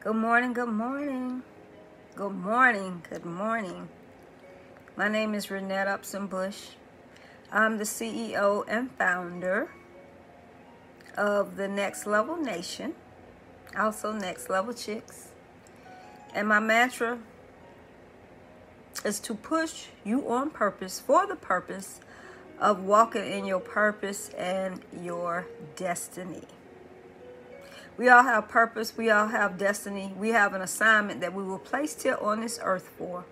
Good morning, good morning. Good morning, good morning. My name is Upson-Bush. I'm the CEO and founder of the Next Level Nation, also Next Level Chicks. And my mantra is to push you on purpose for the purpose of walking in your purpose and your destiny. We all have purpose. We all have destiny. We have an assignment that we were placed here on this earth for.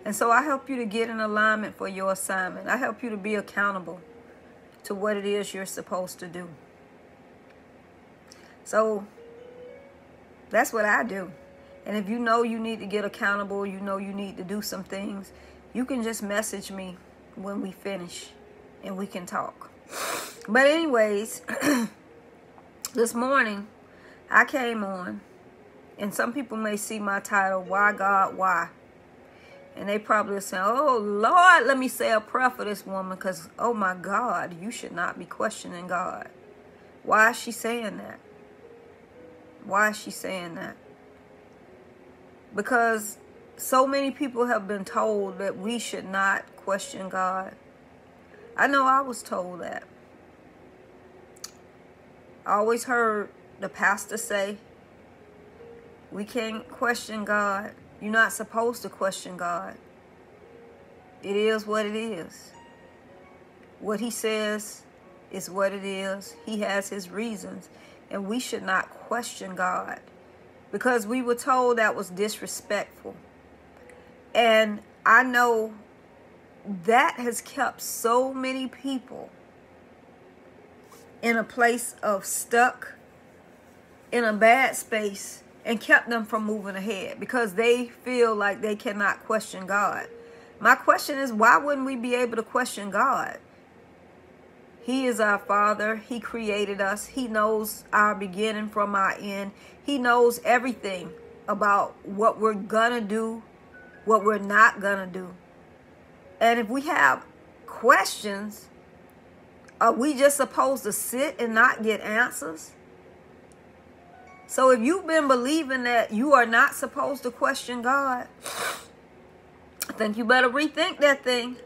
And so I help you to get in alignment for your assignment. I help you to be accountable to what it is you're supposed to do. So that's what I do. And if you know you need to get accountable, you know you need to do some things, you can just message me when we finish and we can talk. But anyways, this morning I came on, and some people may see my title, Why God, Why? And they probably say, oh Lord, let me say a prayer for this woman, because oh my God, you should not be questioning God. Why is she saying that? Why is she saying that? Because so many people have been told that we should not question God. I know I was told that. I always heard the pastor say, we can't question God. You're not supposed to question God. It is what it is. What he says is what it is. He has his reasons. And we should not question God, because we were told that was disrespectful. And I know that has kept so many people in a place of stuck, in a bad space, and kept them from moving ahead because they feel like they cannot question God. My question is, why wouldn't we be able to question God? He is our Father. He created us. He knows our beginning from our end. He knows everything about what we're gonna do, what we're not gonna do. And if we have questions, are we just supposed to sit and not get answers? So if you've been believing that you are not supposed to question God, I think you better rethink that thing.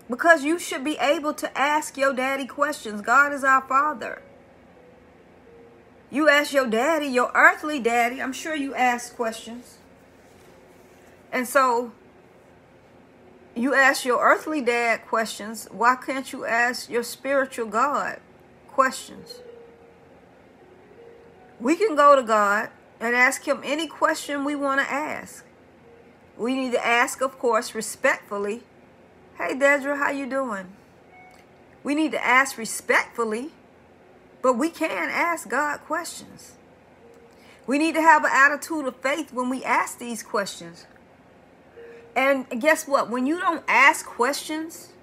Because you should be able to ask your daddy questions. God is our Father. You ask your daddy, your earthly daddy, I'm sure you ask questions. And so you ask your earthly dad questions. Why can't you ask your spiritual God questions? We can go to God and ask him any question we want to ask. We need to ask, of course, respectfully. Hey, Dedra, how you doing? We need to ask respectfully, but we can ask God questions. We need to have an attitude of faith when we ask these questions. And guess what? When you don't ask questions,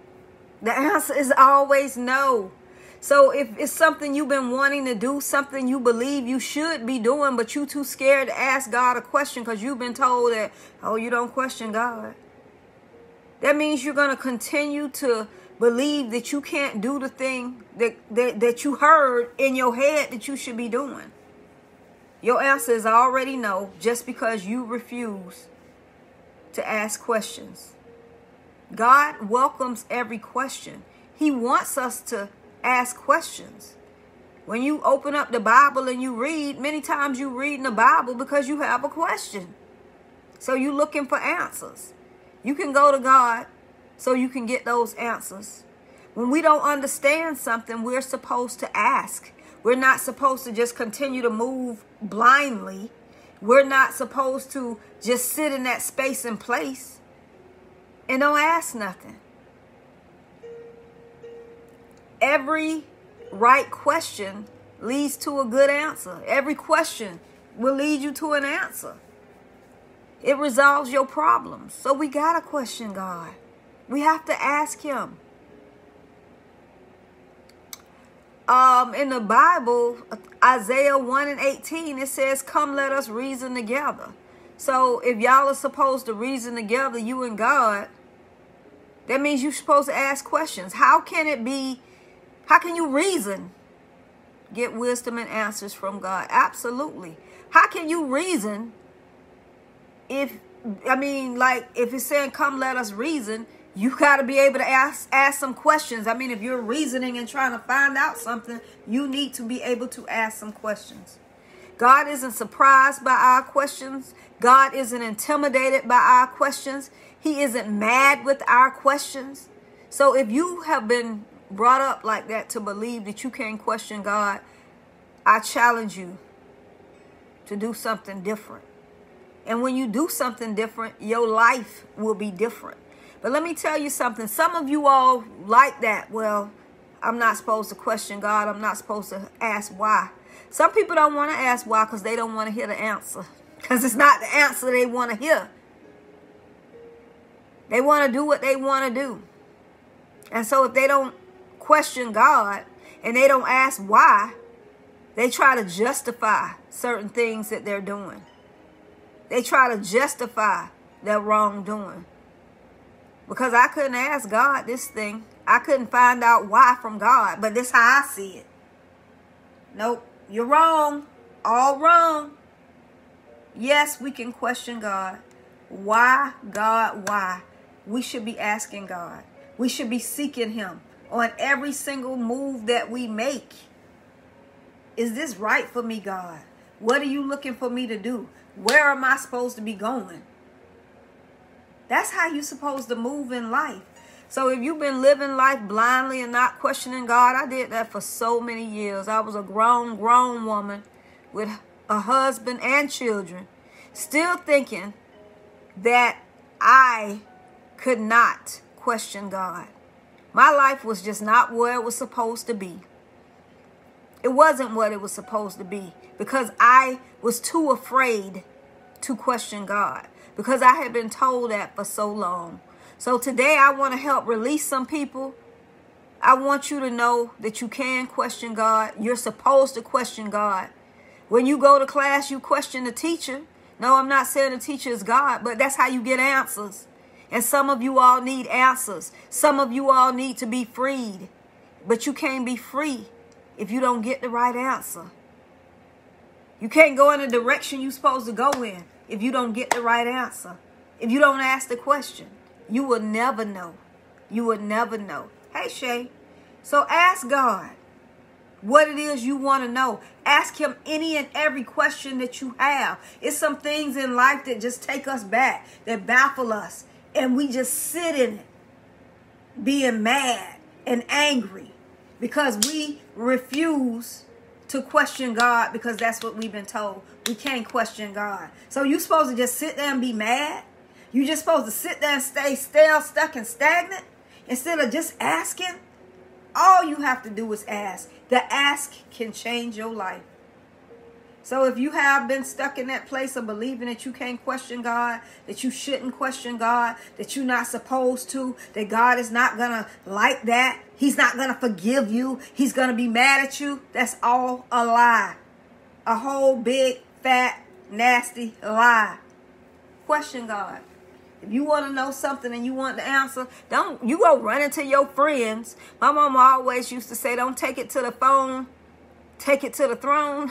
the answer is always no. So if it's something you've been wanting to do, something you believe you should be doing, but you're too scared to ask God a question because you've been told that, oh, you don't question God. That means you're going to continue to believe that you can't do the thing that you heard in your head that you should be doing. Your answer is already no, just because you refuse to ask questions. God welcomes every question. He wants us to ask questions. When you open up the Bible and you read, many times you read in the Bible because you have a question. So you're looking for answers. You can go to God so you can get those answers. When we don't understand something, we're supposed to ask. We're not supposed to just continue to move blindly. We're not supposed to just sit in that space and place and don't ask nothing. Every right question leads to a good answer. Every question will lead you to an answer. It resolves your problems. So we got to question God. We have to ask him. In the Bible, Isaiah 1:18, it says, come, let us reason together. So if y'all are supposed to reason together, you and God, that means you're supposed to ask questions. How can you reason get wisdom and answers from God. Absolutely. How can you reason if it's saying, come, let us reason, you got to be able to ask some questions. I mean, if you're reasoning and trying to find out something, you need to be able to ask some questions. God isn't surprised by our questions. God isn't intimidated by our questions. He isn't mad with our questions. So if you have been brought up like that to believe that you can't question God, I challenge you to do something different. And when you do something different, your life will be different. But let me tell you something. Some of you all like that. Well, I'm not supposed to question God. I'm not supposed to ask why. Some people don't want to ask why because they don't want to hear the answer. Because it's not the answer they want to hear. They want to do what they want to do. And so if they don't question God and they don't ask why, they try to justify certain things that they're doing. They try to justify their wrongdoing. Because I couldn't ask God this thing. I couldn't find out why from God. But this is how I see it. Nope. You're wrong. All wrong. Yes, we can question God. Why, God, why? We should be asking God. We should be seeking him on every single move that we make. Is this right for me, God? What are you looking for me to do? Where am I supposed to be going? That's how you're supposed to move in life. So if you've been living life blindly and not questioning God, I did that for so many years. I was a grown woman with a husband and children, still thinking that I could not question God. My life was just not where it was supposed to be. It wasn't what it was supposed to be because I was too afraid to question God because I had been told that for so long. So today I want to help release some people. I want you to know that you can question God. You're supposed to question God. When you go to class, you question the teacher. No, I'm not saying the teacher is God, but that's how you get answers. And some of you all need answers. Some of you all need to be freed. But you can't be free if you don't get the right answer. You can't go in the direction you're supposed to go in if you don't get the right answer. If you don't ask the question, you will never know. You will never know. Hey, Shay. So ask God what it is you want to know. Ask him any and every question that you have. It's some things in life that just take us back, that baffle us. And we just sit in it, being mad and angry because we refuse to question God because that's what we've been told. We can't question God. So you're supposed to just sit there and be mad? You're just supposed to sit there and stay stale, stuck, and stagnant instead of just asking? All you have to do is ask. The ask can change your life. So if you have been stuck in that place of believing that you can't question God, that you shouldn't question God, that you're not supposed to, that God is not going to like that, he's not going to forgive you, he's going to be mad at you, that's all a lie. A whole big, fat, nasty lie. Question God. If you want to know something and you want the answer, you go running to your friends. My mama always used to say, don't take it to the phone, take it to the throne.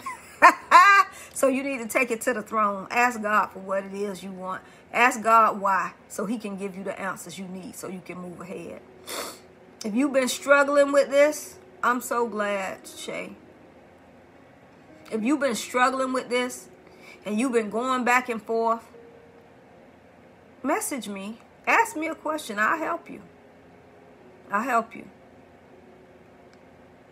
So you need to take it to the throne. Ask God for what it is you want. Ask God why, so he can give you the answers you need so you can move ahead. If you've been struggling with this, I'm so glad, Shay. If you've been struggling with this and you've been going back and forth, message me. Ask me a question. I'll help you. I'll help you.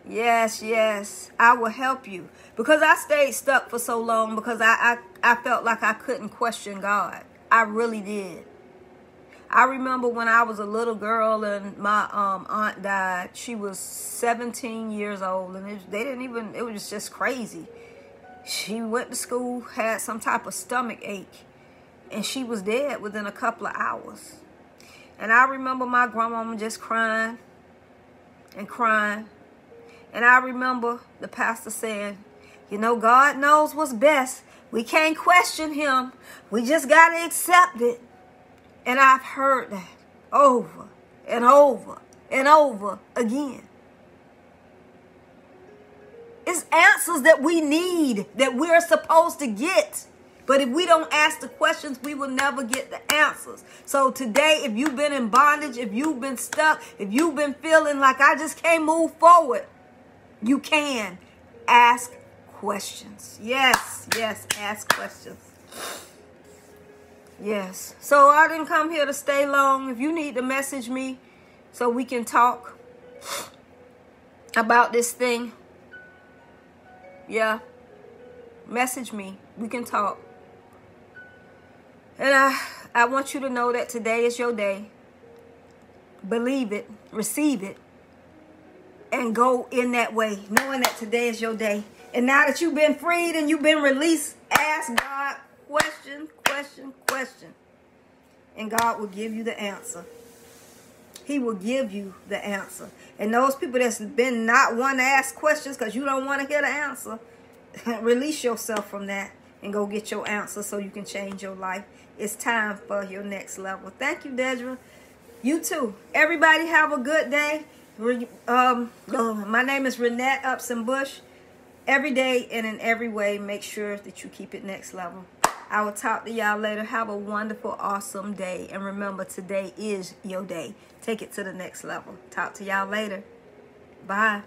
Yes, I will help you. Because I stayed stuck for so long because I felt like I couldn't question God. I really did. I remember when I was a little girl and my aunt died. She was 17 years old and it was just crazy. She went to school, had some type of stomach ache, and she was dead within a couple of hours. And I remember my grandmama just crying and crying. And I remember the pastor saying, you know, God knows what's best. We can't question him. We just got to accept it. And I've heard that over and over and over again. It's answers that we need, that we're supposed to get. But if we don't ask the questions, we will never get the answers. So today, if you've been in bondage, if you've been stuck, if you've been feeling like I just can't move forward, you can ask questions. Yes, yes, ask questions. Yes. So I didn't come here to stay long. If you need to message me so we can talk about this thing, yeah, message me. We can talk. And I want you to know that today is your day. Believe it, receive it, and go in that way, knowing that today is your day. And now that you've been freed and you've been released, ask God question, question, question. And God will give you the answer. He will give you the answer. And those people that's been not one to ask questions because you don't want to hear the answer, release yourself from that and go get your answer so you can change your life. It's time for your next level. Thank you, Dedra. You too. Everybody have a good day. My name is Renette Upson-Bush. Every day and in every way, make sure that you keep it next level. I will talk to y'all later. Have a wonderful, awesome day. And remember, today is your day. Take it to the next level. Talk to y'all later. Bye.